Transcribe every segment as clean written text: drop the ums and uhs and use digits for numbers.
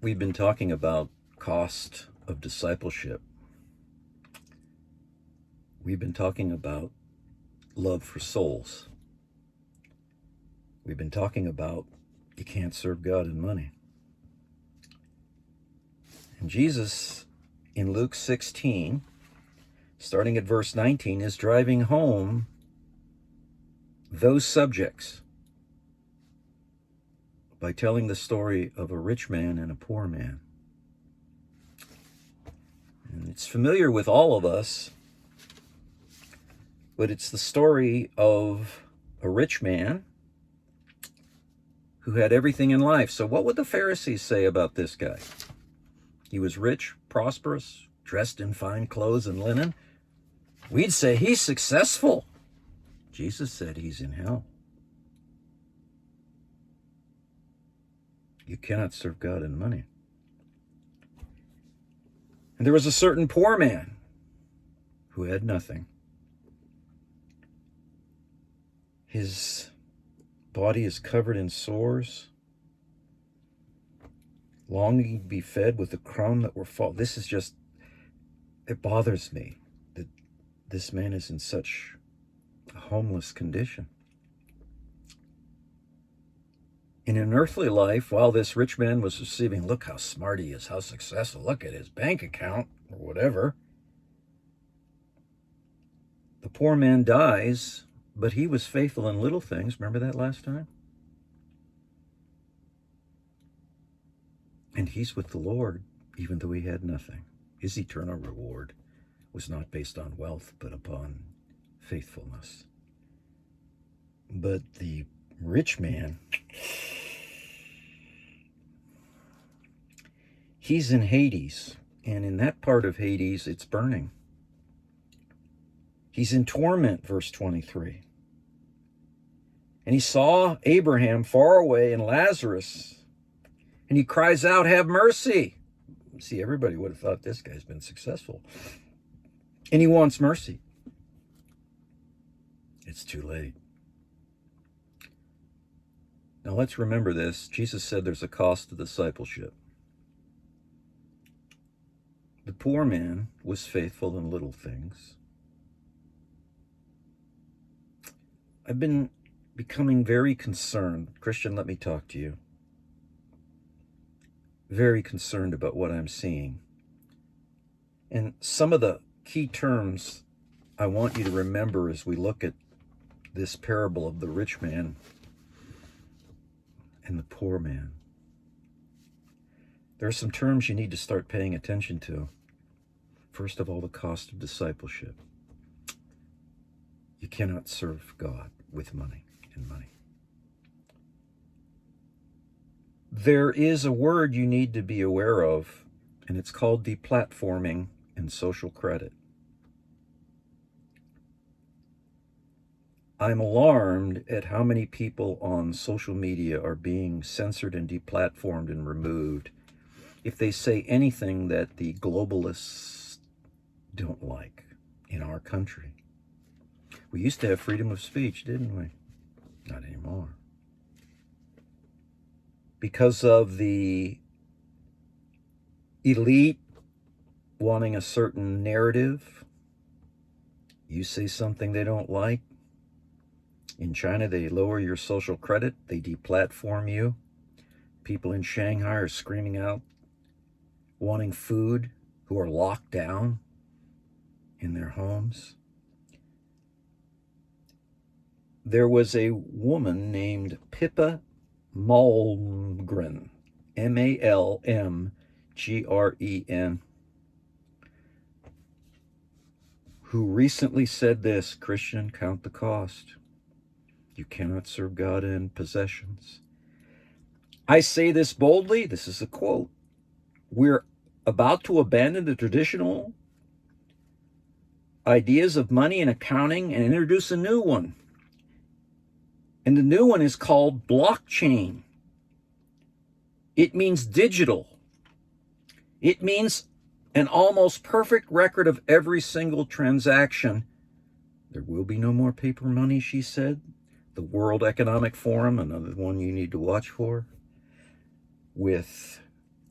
We've been talking about cost of discipleship. We've been talking about love for souls. We've been talking about you can't serve God and money. And Jesus, in Luke 16, starting at verse 19, is driving home those subjects by telling the story of a rich man and a poor man. And it's familiar with all of us, but it's the story of a rich man who had everything in life. So what would the Pharisees say about this guy? He was rich, prosperous, dressed in fine clothes and linen. We'd say he's successful. Jesus said he's in hell. You cannot serve God and money. And there was a certain poor man who had nothing. His body is covered in sores, longing to be fed with the crumb that were fall. This is just, it bothers me that this man is in such a homeless condition. In an earthly life, while this rich man was receiving, look how smart he is, how successful, look at his bank account, or whatever. The poor man dies, but he was faithful in little things. Remember that last time? And he's with the Lord, even though he had nothing. His eternal reward was not based on wealth, but upon faithfulness. But the rich man, he's in Hades, and in that part of Hades, it's burning. He's in torment, verse 23. And he saw Abraham far away and Lazarus, and he cries out, "Have mercy." See, everybody would have thought this guy's been successful. And he wants mercy. It's too late. Now let's remember this. Jesus said there's a cost to discipleship. The poor man was faithful in little things. I've been becoming very concerned. Christian, let me talk to you. Very concerned about what I'm seeing. And some of the key terms I want you to remember as we look at this parable of the rich man and the poor man. There are some terms you need to start paying attention to. First of all, the cost of discipleship. You cannot serve God with money and money. There is a word you need to be aware of, and it's called deplatforming and social credit. I'm alarmed at how many people on social media are being censored and deplatformed and removed if they say anything that the globalists don't like in our country. We used to have freedom of speech, didn't we? Not anymore. Because of the elite wanting a certain narrative, you say something they don't like. In China, they lower your social credit. They deplatform you. People in Shanghai are screaming out, wanting food, who are locked down in their homes. There was a woman named Pippa Malmgren, Malmgren, who recently said this, Christian, count the cost. You cannot serve God and possessions. I say this boldly, this is a quote. We're about to abandon the traditional ideas of money and accounting and introduce a new one. And the new one is called blockchain. It means digital. It means an almost perfect record of every single transaction. There will be no more paper money, she said. The World Economic Forum, another one you need to watch for, with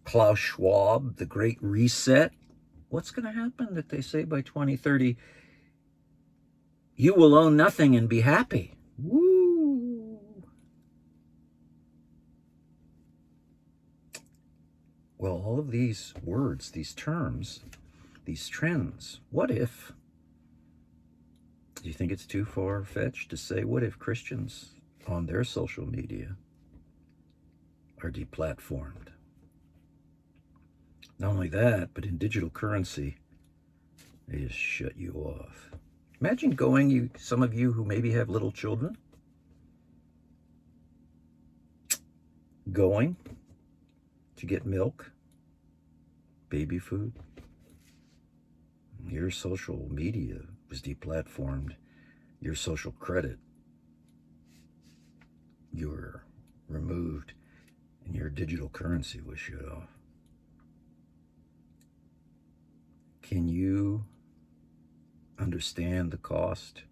Klaus Schwab, the Great Reset. What's going to happen that they say by 2030, you will own nothing and be happy? Woo! Well, all of these words, these terms, these trends, what if? Do you think it's too far-fetched to say, what if Christians on their social media are deplatformed? Not only that, but in digital currency, they just shut you off. Imagine going, some of you who maybe have little children, going to get milk, baby food. Your social media was deplatformed. Your social credit, you were removed, and your digital currency was shut off. Can you understand the cost?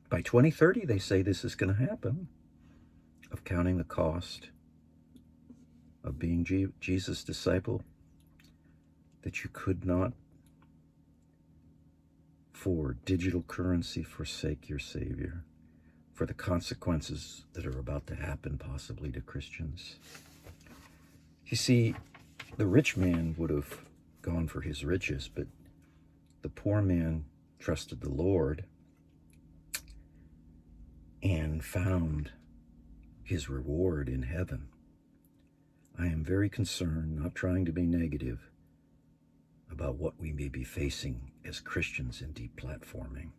By 2030, they say this is going to happen, of counting the cost of being Jesus' disciple, that you could not, for digital currency, forsake your Savior, for the consequences that are about to happen possibly to Christians. You see, the rich man would have gone for his riches, but the poor man trusted the Lord and found his reward in heaven. I am very concerned, not trying to be negative, about what we may be facing as Christians in deplatforming,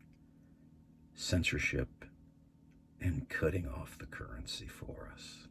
censorship, and cutting off the currency for us.